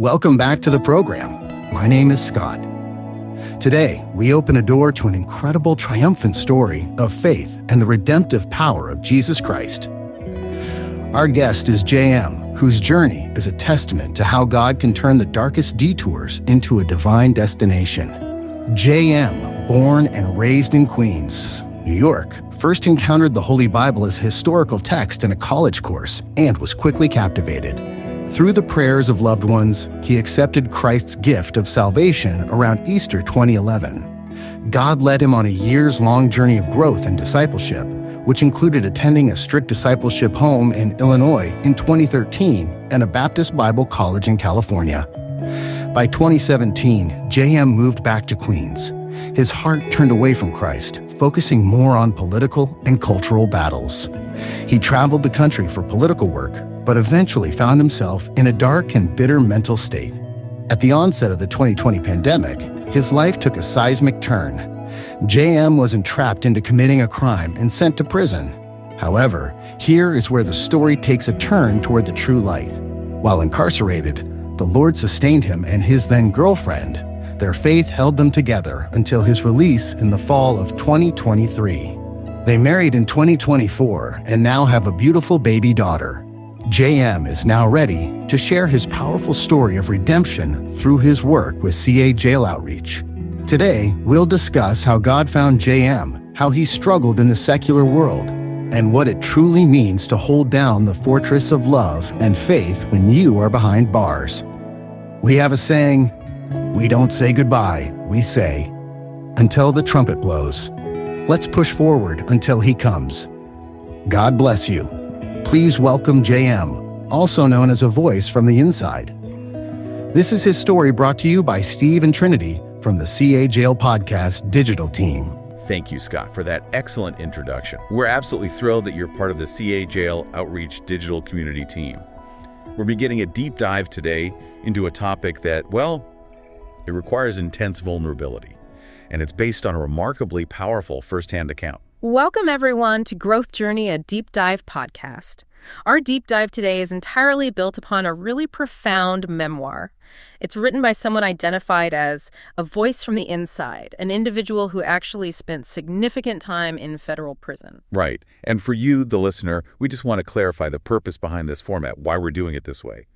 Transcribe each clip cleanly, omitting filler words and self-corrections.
Welcome back to the program. My name is Scott. Today, we open a door to an incredible triumphant story of faith and the redemptive power of Jesus Christ. Our guest is JM, whose journey is a testament to how God can turn the darkest detours into a divine destination. JM, born and raised in Queens, New York, first encountered the Holy Bible as a historical text in a college course and was quickly captivated. Through the prayers of loved ones, he accepted Christ's gift of salvation around Easter 2011. God led him on a years-long journey of growth and discipleship, which included attending a strict discipleship home in Illinois in 2013 and a Baptist Bible college in California. By 2017, JM moved back to Queens. His heart turned away from Christ, focusing more on political and cultural battles. He traveled the country for political work, but eventually found himself in a dark and bitter mental state. At the onset of the 2020 pandemic, his life took a seismic turn. JM was entrapped into committing a crime and sent to prison. However, here is where the story takes a turn toward the true light. While incarcerated, the Lord sustained him and his then-girlfriend. Their faith held them together until his release in the fall of 2023. They married in 2024 and now have a beautiful baby daughter. JM is now ready to share his powerful story of redemption through his work with CA Jail Outreach. Today, we'll discuss how God found JM, how he struggled in the secular world, and what it truly means to hold down the fortress of love and faith when you are behind bars. We have a saying, we don't say goodbye, we say, until the trumpet blows. Let's push forward until he comes. God bless you. Please welcome JM, also known as a voice from the inside. This is his story brought to you by Steve and Trinity from the CA Jail Podcast digital team. Thank you, Scott, for that excellent introduction. We're absolutely thrilled that you're part of the CA Jail Outreach digital community team. We're beginning a deep dive today into a topic that, well, it requires intense vulnerability, and it's based on a remarkably powerful firsthand account. Welcome, everyone, to Growth Journey, a deep dive podcast. Our deep dive today is entirely built upon a really profound memoir. It's written by someone identified as a voice from the inside, an individual who actually spent significant time in federal prison. Right. And for you, the listener, we just want to clarify the purpose behind this format, why we're doing it this way.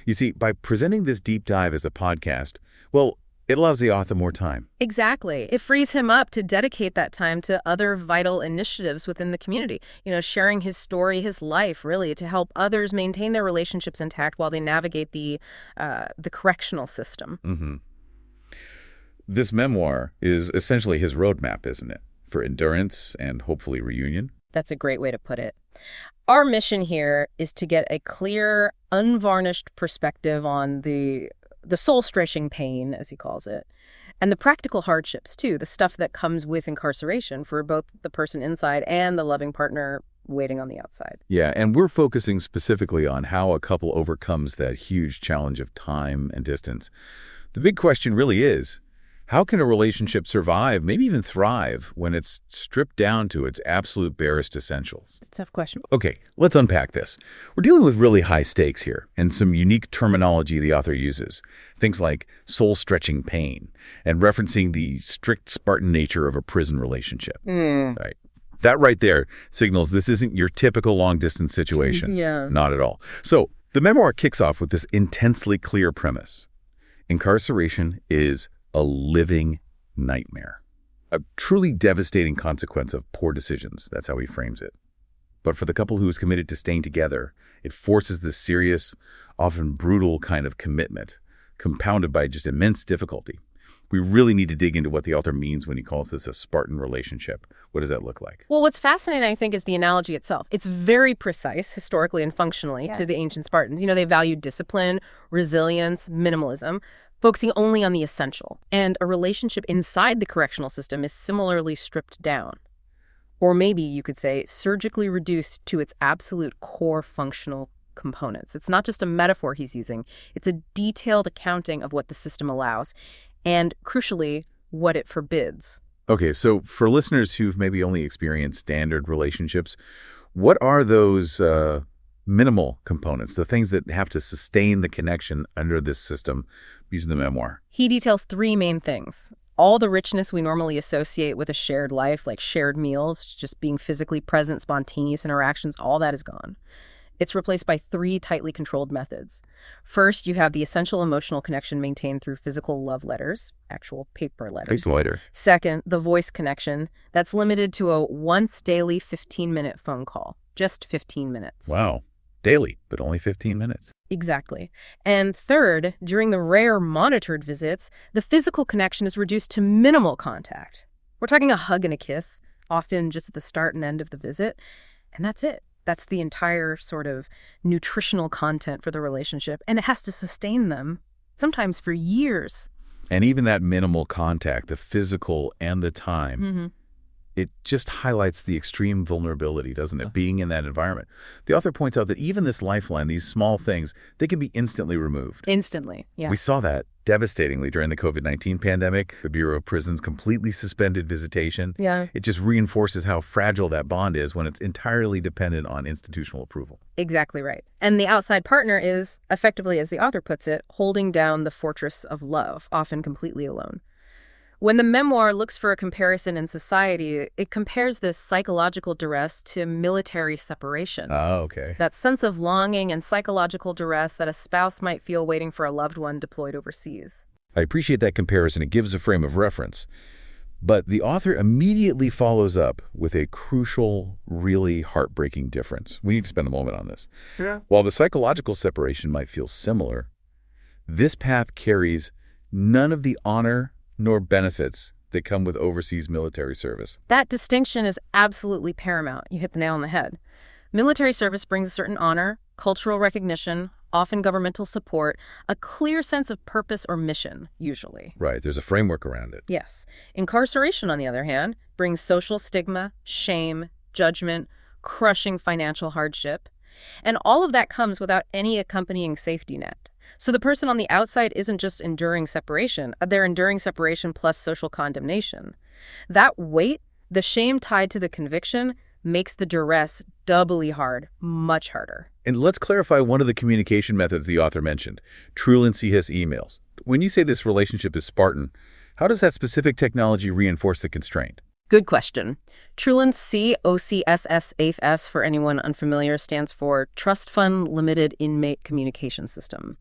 You see, by presenting this deep dive as a podcast, well, it allows the author more time. Exactly. It frees him up to dedicate that time to other vital initiatives within the community. Sharing his story, his life, really, to help others maintain their relationships intact while they navigate the correctional system. Mm-hmm. This memoir is essentially his roadmap, isn't it? For endurance and hopefully reunion. That's a great way to put it. Our mission here is to get a clear, unvarnished perspective on the soul-stretching pain, as he calls it, and the practical hardships, too, the stuff that comes with incarceration for both the person inside and the loving partner waiting on the outside. Yeah, and we're focusing specifically on how a couple overcomes that huge challenge of time and distance. The big question really is, how can a relationship survive, maybe even thrive, when it's stripped down to its absolute barest essentials? It's a tough question. Okay, let's unpack this. We're dealing with really high stakes here and some unique terminology the author uses. Things like soul-stretching pain and referencing the strict Spartan nature of a prison relationship. Right. That right there signals this isn't your typical long-distance situation. Yeah. Not at all. So the memoir kicks off with this intensely clear premise. Incarceration is a living nightmare. A truly devastating consequence of poor decisions. That's how he frames it. But for the couple who is committed to staying together, it forces this serious, often brutal kind of commitment, compounded by just immense difficulty. We really need to dig into what the author means when he calls this a Spartan relationship. What does that look like? Well, what's fascinating, I think, is the analogy itself. It's very precise, historically and functionally, to the ancient Spartans. They valued discipline, resilience, minimalism, focusing only on the essential. And a relationship inside the correctional system is similarly stripped down. Or maybe you could say surgically reduced to its absolute core functional components. It's not just a metaphor he's using. It's a detailed accounting of what the system allows and, crucially, what it forbids. Okay, so for listeners who've maybe only experienced standard relationships, what are those minimal components, the things that have to sustain the connection under this system using the memoir? He details three main things. All the richness we normally associate with a shared life, like shared meals, just being physically present, spontaneous interactions, all that is gone. It's replaced by three tightly controlled methods. First, you have the essential emotional connection maintained through physical love letters, actual paper letters. Later. Second, the voice connection. That's limited to a once daily 15-minute phone call. Just 15 minutes. Wow. Daily, but only 15 minutes. Exactly. And third, during the rare monitored visits, the physical connection is reduced to minimal contact. We're talking a hug and a kiss, often just at the start and end of the visit, and that's it. That's the entire sort of nutritional content for the relationship, and it has to sustain them, sometimes for years. And even that minimal contact, the physical and the time, it just highlights the extreme vulnerability, doesn't it, being in that environment. The author points out that even this lifeline, these small things, they can be instantly removed. Instantly, yeah. We saw that devastatingly during the COVID-19 pandemic. The Bureau of Prisons completely suspended visitation. Yeah. It just reinforces how fragile that bond is when it's entirely dependent on institutional approval. Exactly right. And the outside partner is, effectively, as the author puts it, holding down the fortress of love, often completely alone. When the memoir looks for a comparison in society, it compares this psychological duress to military separation. Oh, okay. That sense of longing and psychological duress that a spouse might feel waiting for a loved one deployed overseas. I appreciate that comparison. It gives a frame of reference. But the author immediately follows up with a crucial, really heartbreaking difference. We need to spend a moment on this. Yeah. While the psychological separation might feel similar, this path carries none of the honor nor benefits that come with overseas military service. That distinction is absolutely paramount. You hit the nail on the head. Military service brings a certain honor, cultural recognition, often governmental support, a clear sense of purpose or mission, usually. Right, there's a framework around it. Yes. Incarceration, on the other hand, brings social stigma, shame, judgment, crushing financial hardship. And all of that comes without any accompanying safety net. So the person on the outside isn't just enduring separation, they're enduring separation plus social condemnation. That weight, the shame tied to the conviction, makes the duress doubly hard, much harder. And let's clarify one of the communication methods the author mentioned, truancy-his emails. When you say this relationship is Spartan, how does that specific technology reinforce the constraint? Good question. Truancy, OCSS 8th S for anyone unfamiliar, stands for Trust Fund Limited Inmate Communication System.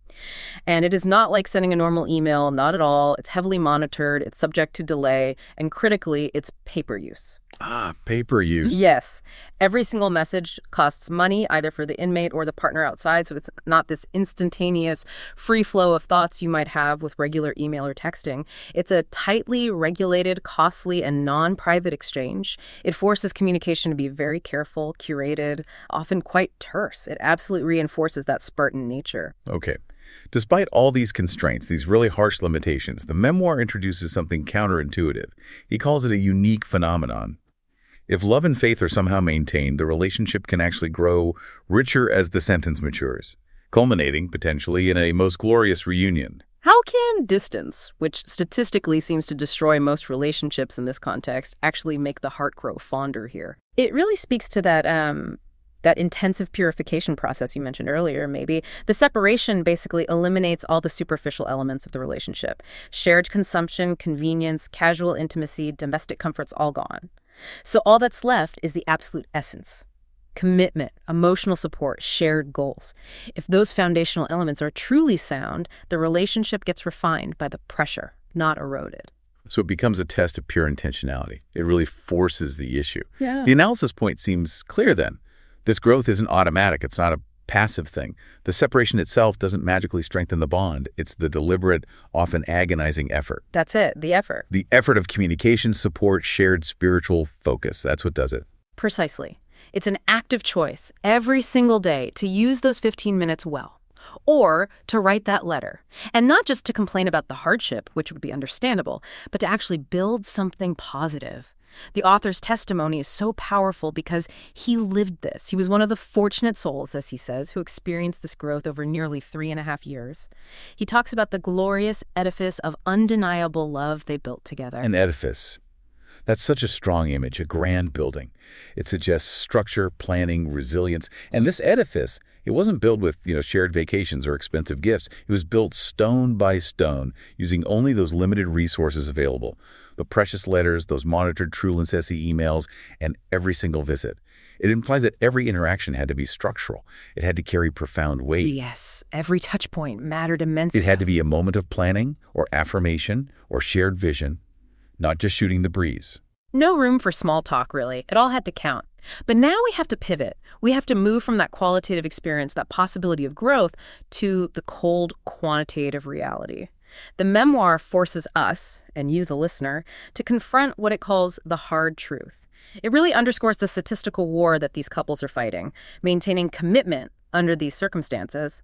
And it is not like sending a normal email, not at all. It's heavily monitored, it's subject to delay, and critically, it's paper use. Ah, paper use. Yes. Every single message costs money, either for the inmate or the partner outside, so it's not this instantaneous free flow of thoughts you might have with regular email or texting. It's a tightly regulated, costly, and non-private exchange. It forces communication to be very careful, curated, often quite terse. It absolutely reinforces that Spartan nature. Okay. Despite all these constraints, these really harsh limitations, the memoir introduces something counterintuitive. He calls it a unique phenomenon. If love and faith are somehow maintained, the relationship can actually grow richer as the sentence matures, culminating, potentially, in a most glorious reunion. How can distance, which statistically seems to destroy most relationships in this context, actually make the heart grow fonder here? It really speaks to that intensive purification process you mentioned earlier, maybe. The separation basically eliminates all the superficial elements of the relationship. Shared consumption, convenience, casual intimacy, domestic comforts, all gone. So all that's left is the absolute essence. Commitment, emotional support, shared goals. If those foundational elements are truly sound, the relationship gets refined by the pressure, not eroded. So it becomes a test of pure intentionality. It really forces the issue. Yeah. The analysis point seems clear then. This growth isn't automatic. It's not a passive thing. The separation itself doesn't magically strengthen the bond. It's the deliberate, often agonizing effort. That's it, the effort. The effort of communication, support, shared spiritual focus. That's what does it. Precisely. It's an active choice every single day to use those 15 minutes well, or to write that letter. And not just to complain about the hardship, which would be understandable, but to actually build something positive. The author's testimony is so powerful because he lived this. He was one of the fortunate souls, as he says, who experienced this growth over nearly 3.5 years. He talks about the glorious edifice of undeniable love they built together. An edifice. That's such a strong image, a grand building. It suggests structure, planning, resilience. And this edifice It wasn't built with, shared vacations or expensive gifts. It was built stone by stone, using only those limited resources available. The precious letters, those monitored Truland SE emails, and every single visit. It implies that every interaction had to be structural. It had to carry profound weight. Yes, every touch point mattered immensely. It had to be a moment of planning or affirmation or shared vision, not just shooting the breeze. No room for small talk, really. It all had to count. But now we have to pivot. We have to move from that qualitative experience, that possibility of growth, to the cold, quantitative reality. The memoir forces us, and you, the listener, to confront what it calls the hard truth. It really underscores the statistical war that these couples are fighting, maintaining commitment under these circumstances.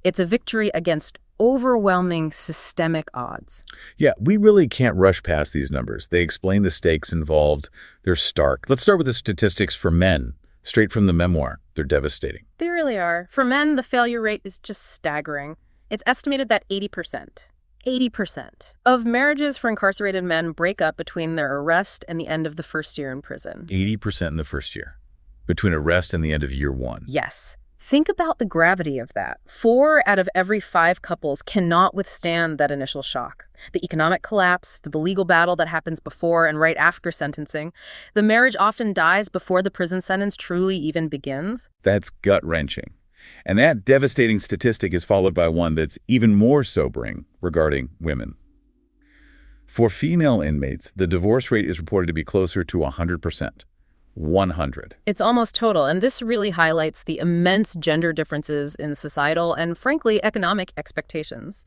It's a victory against overwhelming systemic odds. Yeah, we really can't rush past these numbers. They explain the stakes involved. They're stark. Let's start with the statistics for men, straight from the memoir. They're devastating. They really are. For men, the failure rate is just staggering. It's estimated that 80% of marriages for incarcerated men break up between their arrest and the end of the first year in prison. 80% in the first year, between arrest and the end of year one. Yes. Think about the gravity of that. 4 out of every 5 couples cannot withstand that initial shock. The economic collapse, the legal battle that happens before and right after sentencing. The marriage often dies before the prison sentence truly even begins. That's gut-wrenching. And that devastating statistic is followed by one that's even more sobering regarding women. For female inmates, the divorce rate is reported to be closer to 100%. 100. It's almost total, and this really highlights the immense gender differences in societal and, frankly, economic expectations.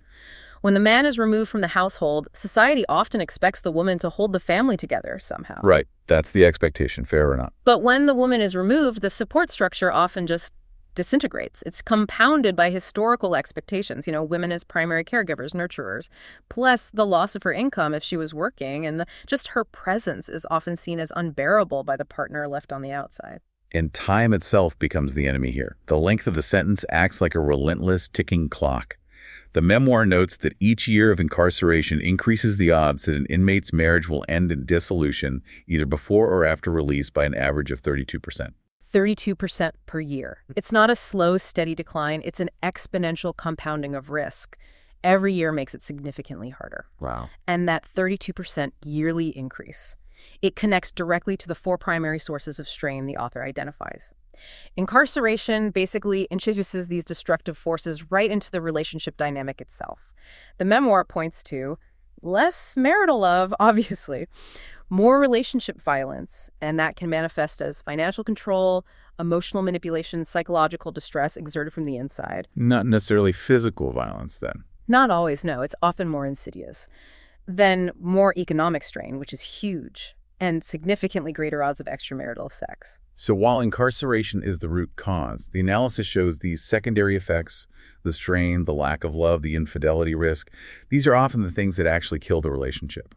When the man is removed from the household, society often expects the woman to hold the family together somehow. Right. That's the expectation, fair or not. But when the woman is removed, the support structure often just disintegrates. It's compounded by historical expectations, women as primary caregivers, nurturers, plus the loss of her income if she was working, and just her presence is often seen as unbearable by the partner left on the outside. And time itself becomes the enemy here. The length of the sentence acts like a relentless ticking clock. The memoir notes that each year of incarceration increases the odds that an inmate's marriage will end in dissolution either before or after release by an average of 32%. 32% per year. It's not a slow, steady decline. It's an exponential compounding of risk. Every year makes it significantly harder. Wow. And that 32% yearly increase, it connects directly to the 4 primary sources of strain the author identifies. Incarceration basically introduces these destructive forces right into the relationship dynamic itself. The memoir points to less marital love, obviously, more relationship violence, and that can manifest as financial control, emotional manipulation, psychological distress exerted from the inside. Not necessarily physical violence, then. Not always, no. It's often more insidious. Then more economic strain, which is huge, and significantly greater odds of extramarital sex. So while incarceration is the root cause, the analysis shows these secondary effects, the strain, the lack of love, the infidelity risk, these are often the things that actually kill the relationship.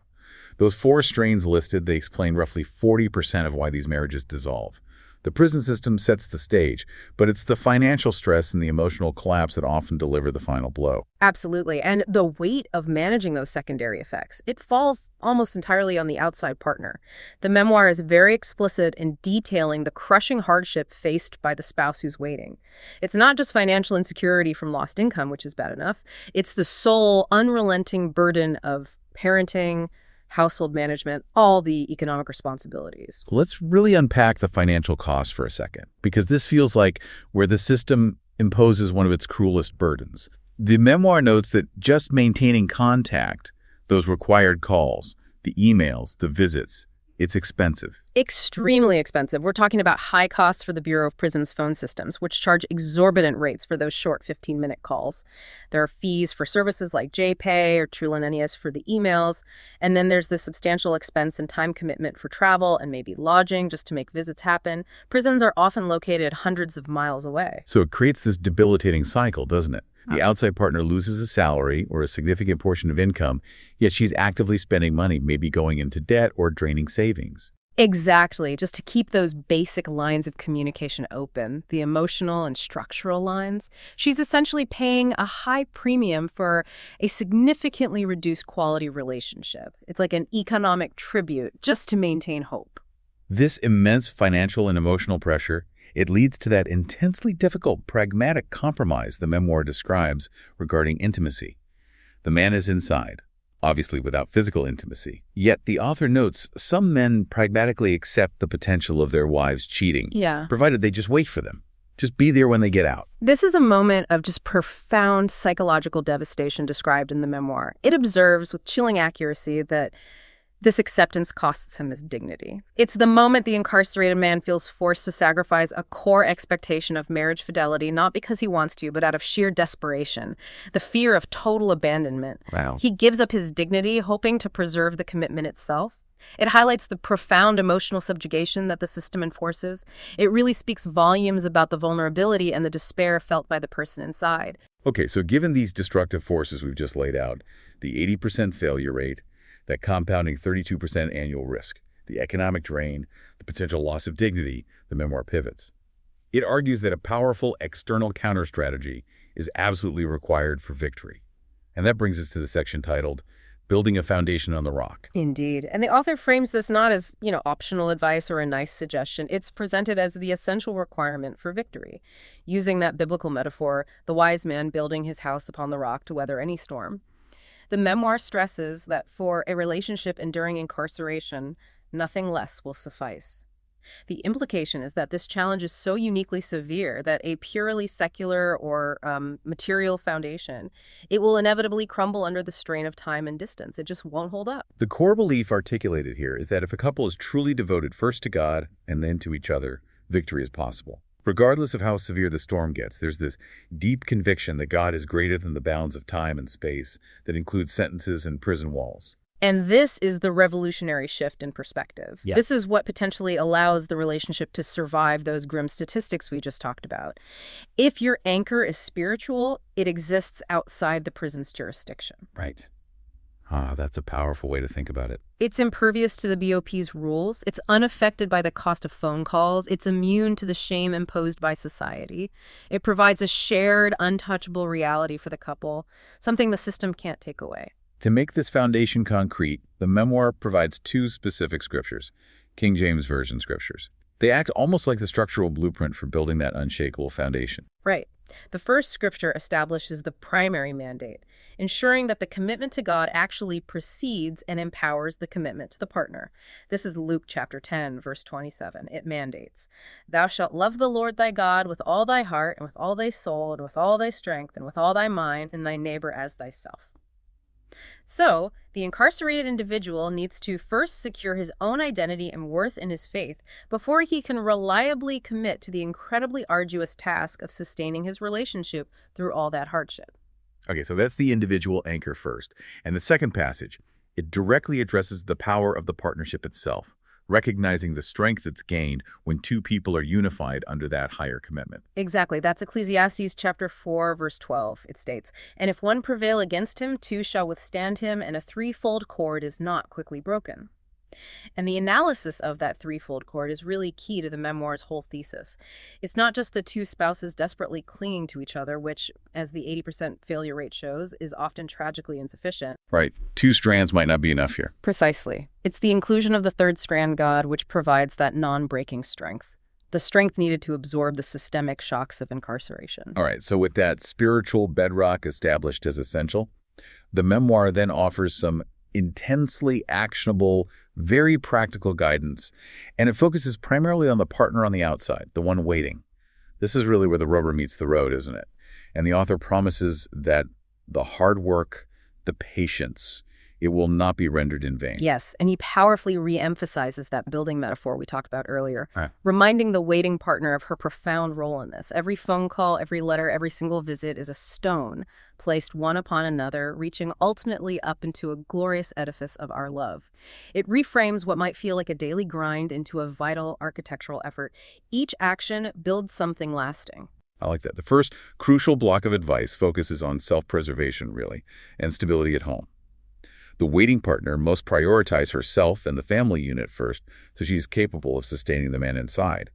Those 4 strains listed, they explain roughly 40% of why these marriages dissolve. The prison system sets the stage, but it's the financial stress and the emotional collapse that often deliver the final blow. Absolutely. And the weight of managing those secondary effects, it falls almost entirely on the outside partner. The memoir is very explicit in detailing the crushing hardship faced by the spouse who's waiting. It's not just financial insecurity from lost income, which is bad enough. It's the sole, unrelenting burden of parenting, household management, all the economic responsibilities. Let's really unpack the financial cost for a second, because this feels like where the system imposes one of its cruelest burdens. The memoir notes that just maintaining contact, those required calls, the emails, the visits, it's expensive. Extremely expensive. We're talking about high costs for the Bureau of Prisons phone systems, which charge exorbitant rates for those short 15-minute calls. There are fees for services like JPay or Truland NES for the emails. And then there's the substantial expense and time commitment for travel and maybe lodging just to make visits happen. Prisons are often located hundreds of miles away. So it creates this debilitating cycle, doesn't it? The outside partner loses a salary or a significant portion of income, yet she's actively spending money, maybe going into debt or draining savings. Exactly, just to keep those basic lines of communication open, the emotional and structural lines. She's essentially paying a high premium for a significantly reduced quality relationship. It's like an economic tribute just to maintain hope. This immense financial and emotional pressure, It leads to that intensely difficult, pragmatic compromise the memoir describes regarding intimacy. The man is inside, obviously without physical intimacy. Yet the author notes some men pragmatically accept the potential of their wives cheating, provided they just wait for them. Just be there when they get out. This is a moment of just profound psychological devastation described in the memoir. It observes with chilling accuracy that this acceptance costs him his dignity. It's the moment the incarcerated man feels forced to sacrifice a core expectation of marriage fidelity, not because he wants to, but out of sheer desperation, the fear of total abandonment. Wow. He gives up his dignity, hoping to preserve the commitment itself. It highlights the profound emotional subjugation that the system enforces. It really speaks volumes about the vulnerability and the despair felt by the person inside. Okay, so given these destructive forces we've just laid out, the 80% failure rate, that compounding 32% annual risk, the economic drain, the potential loss of dignity, the memoir pivots. It argues that a powerful external counter-strategy is absolutely required for victory. And that brings us to the section titled, Building a Foundation on the Rock. Indeed. And the author frames this not as, optional advice or a nice suggestion. It's presented as the essential requirement for victory. Using that biblical metaphor, the wise man building his house upon the rock to weather any storm. The memoir stresses that for a relationship enduring incarceration, nothing less will suffice. The implication is that this challenge is so uniquely severe that a purely secular or material foundation, it will inevitably crumble under the strain of time and distance. It just won't hold up. The core belief articulated here is that if a couple is truly devoted first to God and then to each other, victory is possible. Regardless of how severe the storm gets, there's this deep conviction that God is greater than the bounds of time and space that includes sentences and prison walls. And this is the revolutionary shift in perspective. Yeah. This is what potentially allows the relationship to survive those grim statistics we just talked about. If your anchor is spiritual, it exists outside the prison's jurisdiction. Right. That's a powerful way to think about it. It's impervious to the BOP's rules. It's unaffected by the cost of phone calls. It's immune to the shame imposed by society. It provides a shared, untouchable reality for the couple, something the system can't take away. To make this foundation concrete, the memoir provides two specific scriptures, King James Version scriptures. They act almost like the structural blueprint for building that unshakable foundation. Right. The first scripture establishes the primary mandate, ensuring that the commitment to God actually precedes and empowers the commitment to the partner. This is Luke chapter 10, verse 27. It mandates, "Thou shalt love the Lord thy God with all thy heart and with all thy soul and with all thy strength and with all thy mind, and thy neighbor as thyself." So, the incarcerated individual needs to first secure his own identity and worth in his faith before he can reliably commit to the incredibly arduous task of sustaining his relationship through all that hardship. Okay, so that's the individual anchor first. And the second passage, it directly addresses the power of the partnership itself, recognizing the strength that's gained when two people are unified under that higher commitment. Exactly. That's Ecclesiastes chapter 4, verse 12. It states, "And if one prevail against him, two shall withstand him, and a threefold cord is not quickly broken." And the analysis of that threefold cord is really key to the memoir's whole thesis. It's not just the two spouses desperately clinging to each other, which, as the 80% failure rate shows, is often tragically insufficient. Right. Two strands might not be enough here. Precisely. It's the inclusion of the third strand God which provides that non-breaking strength. The strength needed to absorb the systemic shocks of incarceration. All right, so with that spiritual bedrock established as essential, the memoir then offers some intensely actionable, very practical guidance, and it focuses primarily on the partner on the outside, the one waiting. This is really where the rubber meets the road, isn't it? And the author promises that the hard work, the patience, it will not be rendered in vain. Yes, and he powerfully re-emphasizes that building metaphor we talked about earlier, Right. reminding the waiting partner of her profound role in this. Every phone call, every letter, every single visit is a stone placed one upon another, reaching ultimately up into a glorious edifice of our love. It reframes what might feel like a daily grind into a vital architectural effort. Each action builds something lasting. I like that. The first crucial block of advice focuses on self-preservation, really, and stability at home. The waiting partner must prioritize herself and the family unit first so she's capable of sustaining the man inside.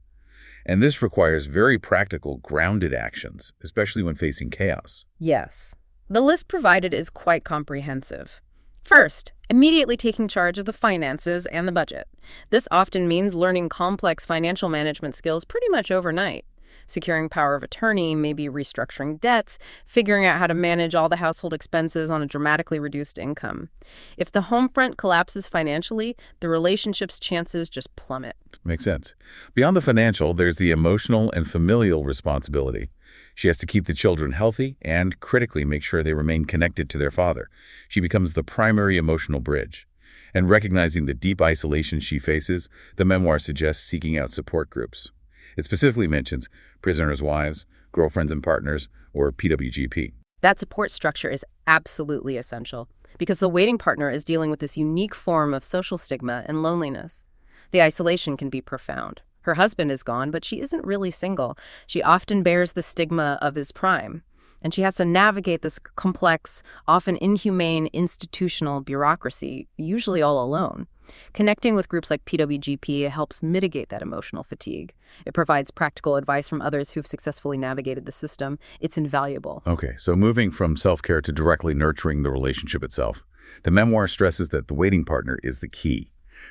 And this requires very practical, grounded actions, especially when facing chaos. Yes. The list provided is quite comprehensive. First, immediately taking charge of the finances and the budget. This often means learning complex financial management skills pretty much overnight. Securing power of attorney, maybe restructuring debts, figuring out how to manage all the household expenses on a dramatically reduced income. If the home front collapses financially, the relationship's chances just plummet. Makes sense. Beyond the financial, there's the emotional and familial responsibility. She has to keep the children healthy and, critically, make sure they remain connected to their father. She becomes the primary emotional bridge. And recognizing the deep isolation she faces, the memoir suggests seeking out support groups. It specifically mentions prisoners' wives, girlfriends and partners, or PWGP. That support structure is absolutely essential because the waiting partner is dealing with this unique form of social stigma and loneliness. The isolation can be profound. Her husband is gone, but she isn't really single. She often bears the stigma of his prime, and she has to navigate this complex, often inhumane institutional bureaucracy, usually all alone. Connecting with groups like PWGP helps mitigate that emotional fatigue. It provides practical advice from others who've successfully navigated the system. It's invaluable. Okay, so moving from self-care to directly nurturing the relationship itself, the memoir stresses that the waiting partner is the key.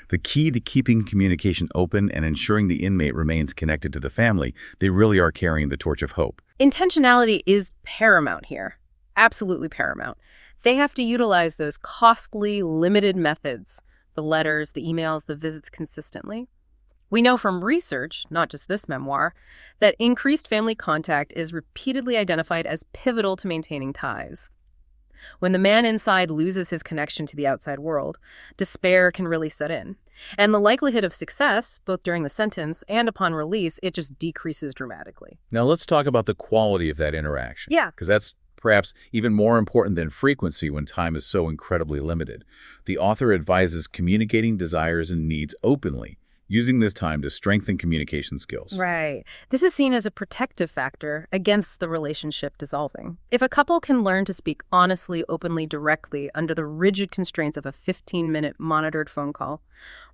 The key to keeping communication open and ensuring the inmate remains connected to the family. They really are carrying the torch of hope. Intentionality is paramount here. Absolutely paramount. They have to utilize those costly, limited methods, the letters, the emails, the visits consistently. We know from research, not just this memoir, that increased family contact is repeatedly identified as pivotal to maintaining ties. When the man inside loses his connection to the outside world, despair can really set in. And the likelihood of success, both during the sentence and upon release, it just decreases dramatically. Now let's talk about the quality of that interaction. Yeah. Because that's perhaps even more important than frequency when time is so incredibly limited. The author advises communicating desires and needs openly, using this time to strengthen communication skills. Right. This is seen as a protective factor against the relationship dissolving. If a couple can learn to speak honestly, openly, directly under the rigid constraints of a 15-minute monitored phone call,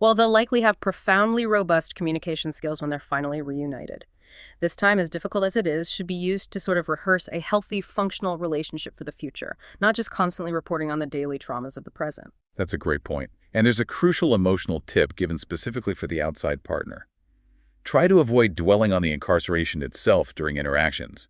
well, they'll likely have profoundly robust communication skills when they're finally reunited. This time, as difficult as it is, should be used to sort of rehearse a healthy, functional relationship for the future, not just constantly reporting on the daily traumas of the present. That's a great point. And there's a crucial emotional tip given specifically for the outside partner. Try to avoid dwelling on the incarceration itself during interactions.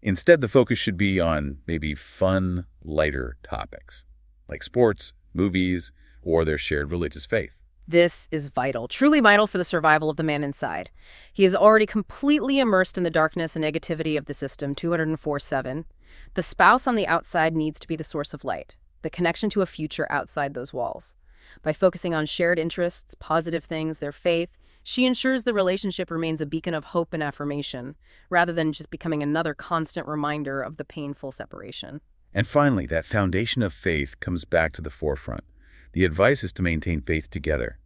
Instead, the focus should be on maybe fun, lighter topics, like sports, movies, or their shared religious faith. This is vital, truly vital for the survival of the man inside. He is already completely immersed in the darkness and negativity of the system 204/7. The spouse on the outside needs to be the source of light, the connection to a future outside those walls. By focusing on shared interests, positive things, their faith, she ensures the relationship remains a beacon of hope and affirmation, rather than just becoming another constant reminder of the painful separation. And finally, that foundation of faith comes back to the forefront. The advice is to maintain faith together,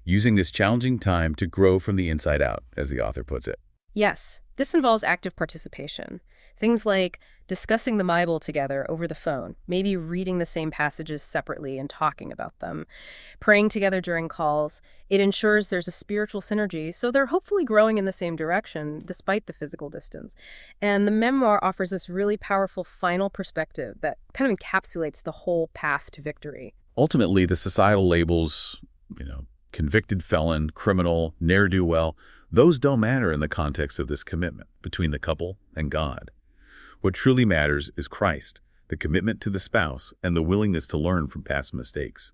using this challenging time to grow from the inside out, as the author puts it. Yes, this involves active participation. Things like discussing the Bible together over the phone, maybe reading the same passages separately and talking about them, praying together during calls. It ensures there's a spiritual synergy, so they're hopefully growing in the same direction despite the physical distance. And the memoir offers this really powerful final perspective that kind of encapsulates the whole path to victory. Ultimately, the societal labels, convicted felon, criminal, ne'er-do-well, those don't matter in the context of this commitment between the couple and God. What truly matters is Christ, the commitment to the spouse, and the willingness to learn from past mistakes.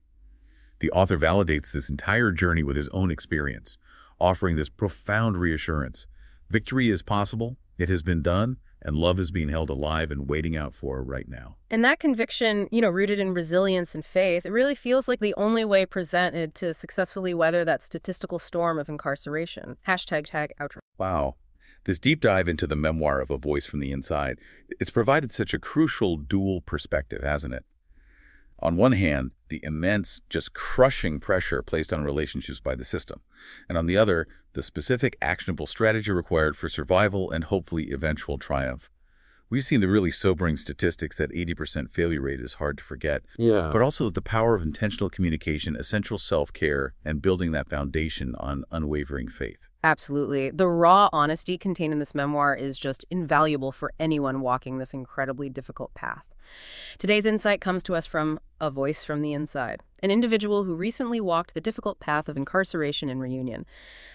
The author validates this entire journey with his own experience, offering this profound reassurance. Victory is possible, it has been done, and love is being held alive and waiting out for right now. And that conviction, rooted in resilience and faith, it really feels like the only way presented to successfully weather that statistical storm of incarceration. #outro. Wow. This deep dive into the memoir of A Voice from the Inside, it's provided such a crucial dual perspective, hasn't it? On one hand, the immense, just crushing pressure placed on relationships by the system, and on the other, the specific actionable strategy required for survival and hopefully eventual triumph. We've seen the really sobering statistics that 80% failure rate is hard to forget, but also the power of intentional communication, essential self-care, and building that foundation on unwavering faith. Absolutely. The raw honesty contained in this memoir is just invaluable for anyone walking this incredibly difficult path. Today's insight comes to us from a voice from the inside, an individual who recently walked the difficult path of incarceration and reunion.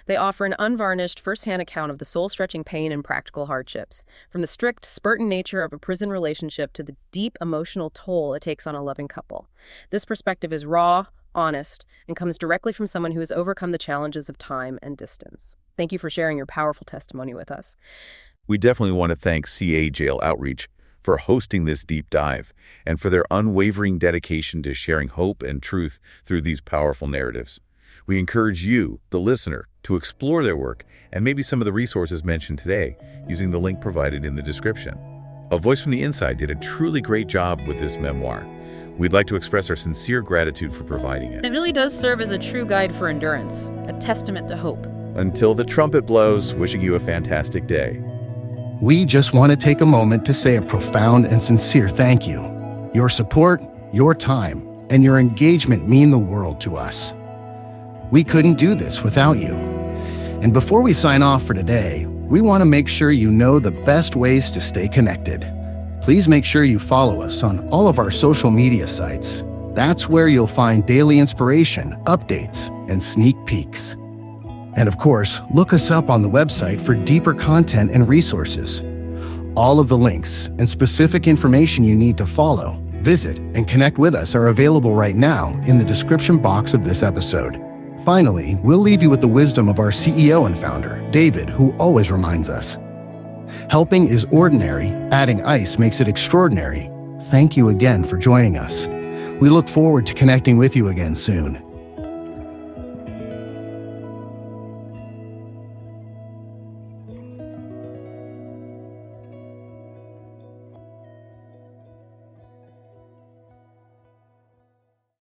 They offer an unvarnished, first-hand account of the soul-stretching pain and practical hardships, from the strict Spartan nature of a prison relationship to the deep emotional toll it takes on a loving couple. This perspective is raw, honest, and comes directly from someone who has overcome the challenges of time and distance. Thank you for sharing your powerful testimony with us. We definitely want to thank CA Jail Outreach for hosting this deep dive and for their unwavering dedication to sharing hope and truth through these powerful narratives. We encourage you, the listener, to explore their work and maybe some of the resources mentioned today using the link provided in the description. A Voice from the Inside did a truly great job with this memoir. We'd like to express our sincere gratitude for providing it. It really does serve as a true guide for endurance, a testament to hope. Until the trumpet blows, wishing you a fantastic day. We just want to take a moment to say a profound and sincere thank you. Your support, your time, and your engagement mean the world to us. We couldn't do this without you. And before we sign off for today, we want to make sure you know the best ways to stay connected. Please make sure you follow us on all of our social media sites. That's where you'll find daily inspiration, updates, and sneak peeks. And of course, look us up on the website for deeper content and resources. All of the links and specific information you need to follow, visit, and connect with us are available right now in the description box of this episode. Finally, we'll leave you with the wisdom of our CEO and founder, David, who always reminds us, helping is ordinary, adding ice makes it extraordinary. Thank you again for joining us. We look forward to connecting with you again soon.